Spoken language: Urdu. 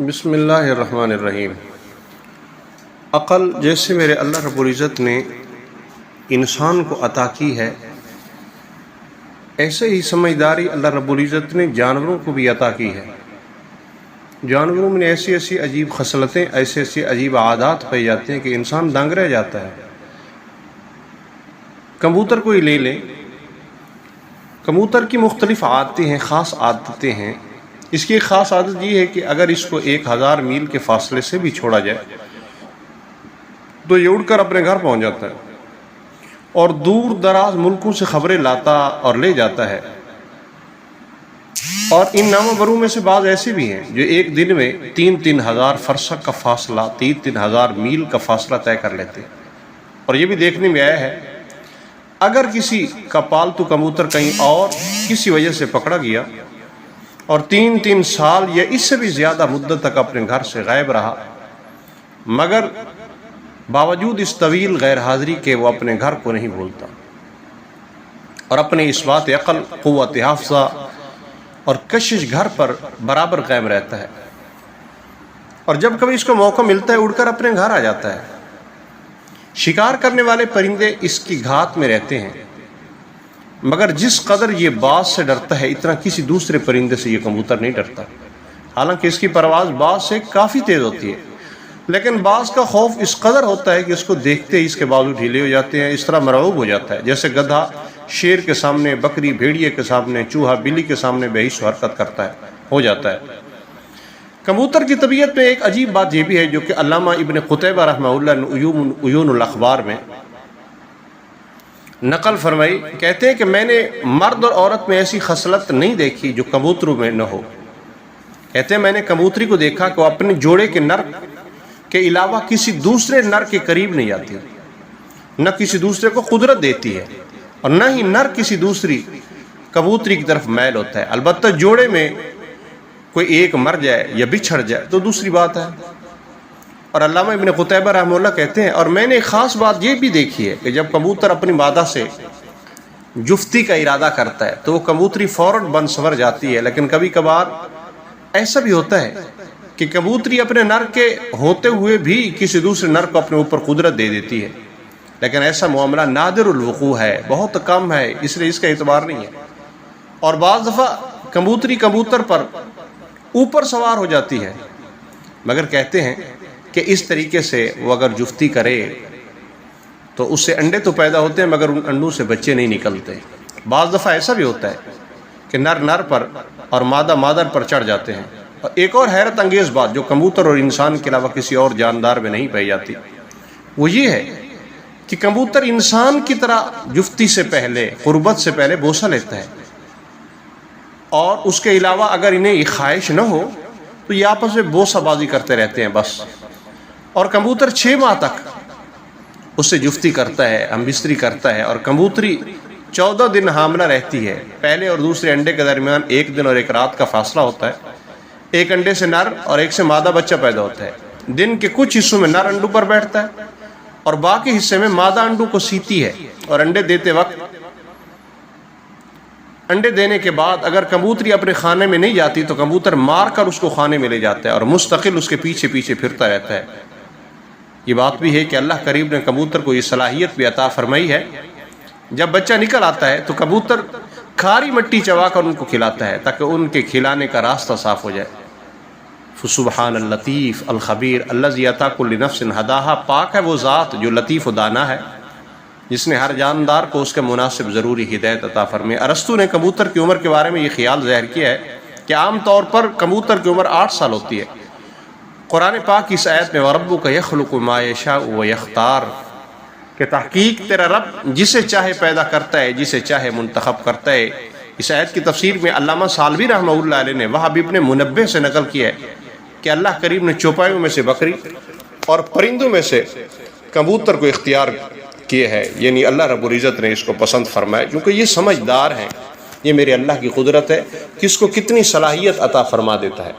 بسم اللہ الرحمن الرحیم۔ عقل جیسے میرے اللہ رب العزت نے انسان کو عطا کی ہے، ایسے ہی سمجھداری اللہ رب العزت نے جانوروں کو بھی عطا کی ہے۔ جانوروں میں ایسی ایسی عجیب خصلتیں، ایسے ایسی عجیب عادات پائی جاتے ہیں کہ انسان دنگ رہ جاتا ہے۔ کبوتر کو ہی لے لیں، کبوتر کی مختلف عادتیں ہیں، خاص عادتیں ہیں۔ اس کی ایک خاص عادت یہ ہے کہ اگر اس کو 1000 میل کے فاصلے سے بھی چھوڑا جائے تو یہ اڑ کر اپنے گھر پہنچ جاتا ہے اور دور دراز ملکوں سے خبریں لاتا اور لے جاتا ہے۔ اور ان نامہ بروں میں سے بعض ایسے بھی ہیں جو ایک دن میں 3000 فرسخ کا فاصلہ، 3000 میل کا فاصلہ طے کر لیتے ہیں۔ اور یہ بھی دیکھنے میں آیا ہے اگر کسی کا پالتو کبوتر کہیں اور کسی وجہ سے پکڑا گیا اور 3 سال یا اس سے بھی زیادہ مدت تک اپنے گھر سے غائب رہا، مگر باوجود اس طویل غیر حاضری کے وہ اپنے گھر کو نہیں بھولتا اور اپنے اثبات عقل، قوت حافظہ اور کشش گھر پر برابر قائم رہتا ہے، اور جب کبھی اس کو موقع ملتا ہے اڑ کر اپنے گھر آ جاتا ہے۔ شکار کرنے والے پرندے اس کی گھات میں رہتے ہیں، مگر جس قدر یہ باز سے ڈرتا ہے اتنا کسی دوسرے پرندے سے یہ کبوتر نہیں ڈرتا۔ حالانکہ اس کی پرواز باز سے کافی تیز ہوتی ہے، لیکن باز کا خوف اس قدر ہوتا ہے کہ اس کو دیکھتے ہی اس کے بازو ڈھیلے ہو جاتے ہیں، اس طرح مرعوب ہو جاتا ہے جیسے گدھا شیر کے سامنے، بکری بھیڑیے کے سامنے، چوہا بلی کے سامنے بے حس حرکت کرتا ہے، ہو جاتا ہے۔ کبوتر کی طبیعت میں ایک عجیب بات یہ بھی ہے جو کہ علامہ ابن قتیبہ رحمہ اللہ نے عیون الاخبار میں نقل فرمائی۔ کہتے ہیں کہ میں نے مرد اور عورت میں ایسی خصلت نہیں دیکھی جو کبوتروں میں نہ ہو۔ کہتے ہیں میں نے کبوتری کو دیکھا کہ وہ اپنے جوڑے کے نر کے علاوہ کسی دوسرے نر کے قریب نہیں آتی، نہ کسی دوسرے کو قدرت دیتی ہے اور نہ ہی نر کسی دوسری کبوتری کی طرف میل ہوتا ہے۔ البتہ جوڑے میں کوئی ایک مر جائے یا بچھڑ جائے تو دوسری بات ہے۔ اور علامہ ابن قتیبہ رحمہ اللہ کہتے ہیں اور میں نے ایک خاص بات یہ بھی دیکھی ہے کہ جب کبوتر اپنی مادہ سے جفتی کا ارادہ کرتا ہے تو وہ کبوتری فوراً بن سنور جاتی ہے، لیکن کبھی کبھار ایسا بھی ہوتا ہے کہ کبوتری اپنے نر کے ہوتے ہوئے بھی کسی دوسرے نر کو اپنے اوپر قدرت دے دیتی ہے، لیکن ایسا معاملہ نادر الوقوع ہے، بہت کم ہے، اس لیے اس کا اعتبار نہیں ہے۔ اور بعض دفعہ کبوتری کبوتر پر اوپر سوار ہو جاتی ہے، مگر کہتے ہیں کہ اس طریقے سے وہ اگر جفتی کرے تو اس سے انڈے تو پیدا ہوتے ہیں مگر ان انڈوں سے بچے نہیں نکلتے۔ بعض دفعہ ایسا بھی ہوتا ہے کہ نر پر اور مادہ مادر پر چڑھ جاتے ہیں۔ اور ایک اور حیرت انگیز بات جو کبوتر اور انسان کے علاوہ کسی اور جاندار میں نہیں پائی جاتی وہ یہ ہے کہ کبوتر انسان کی طرح جفتی سے پہلے، قربت سے پہلے بوسہ لیتا ہے، اور اس کے علاوہ اگر انہیں یہ خواہش نہ ہو تو یہ آپس میں بوسہ بازی کرتے رہتے ہیں بس۔ اور کبوتر 6 ماہ تک اس سے جفتی کرتا ہے، ہم بستری کرتا ہے، اور کبوتری 14 دن حاملہ رہتی ہے۔ پہلے اور دوسرے انڈے کے درمیان 1 دن اور 1 رات کا فاصلہ ہوتا ہے۔ ایک انڈے سے نر اور ایک سے مادہ بچہ پیدا ہوتا ہے۔ دن کے کچھ حصوں میں نر انڈوں پر بیٹھتا ہے اور باقی حصے میں مادہ انڈوں کو سیتی ہے، اور انڈے دیتے وقت، انڈے دینے کے بعد اگر کبوتری اپنے خانے میں نہیں جاتی تو کبوتر مار کر اس کو خانے میں لے جاتا ہے اور مستقل اس کے پیچھے پیچھے پھرتا رہتا ہے۔ یہ بات بھی ہے کہ اللہ کریم نے کبوتر کو یہ صلاحیت بھی عطا فرمائی ہے، جب بچہ نکل آتا ہے تو کبوتر کھاری مٹی چبا کر ان کو کھلاتا ہے تاکہ ان کے کھلانے کا راستہ صاف ہو جائے۔ فسبحان اللطیف الخبیر الذی اعطی کل نفس ہداہا، پاک ہے وہ ذات جو لطیف و دانا ہے، جس نے ہر جاندار کو اس کے مناسب ضروری ہدایت عطا فرمائی۔ ارسطو نے کبوتر کی عمر کے بارے میں یہ خیال ظاہر کیا ہے کہ عام طور پر کبوتر کی عمر 8 سال ہوتی ہے۔ قرآن پاک کی اس آیت میں وَرَبُّكَ يَخْلُقُ مَا يَشَاءُ وَيَخْتَارُ کہ تحقیق تیرا رب جسے چاہے پیدا کرتا ہے، جسے چاہے منتخب کرتا ہے۔ اس آیت کی تفسیر میں علامہ سالوی رحمہ اللہ علیہ نے وہب ابن منبہ سے نقل کیا ہے کہ اللہ کریم نے چوپایوں میں سے بکری اور پرندوں میں سے کبوتر کو اختیار کیے ہے، یعنی اللہ رب العزت نے اس کو پسند فرمایا، کیونکہ یہ سمجھدار ہیں۔ یہ میرے اللہ کی قدرت ہے کہ اس کو کتنی صلاحیت عطا فرما دیتا ہے۔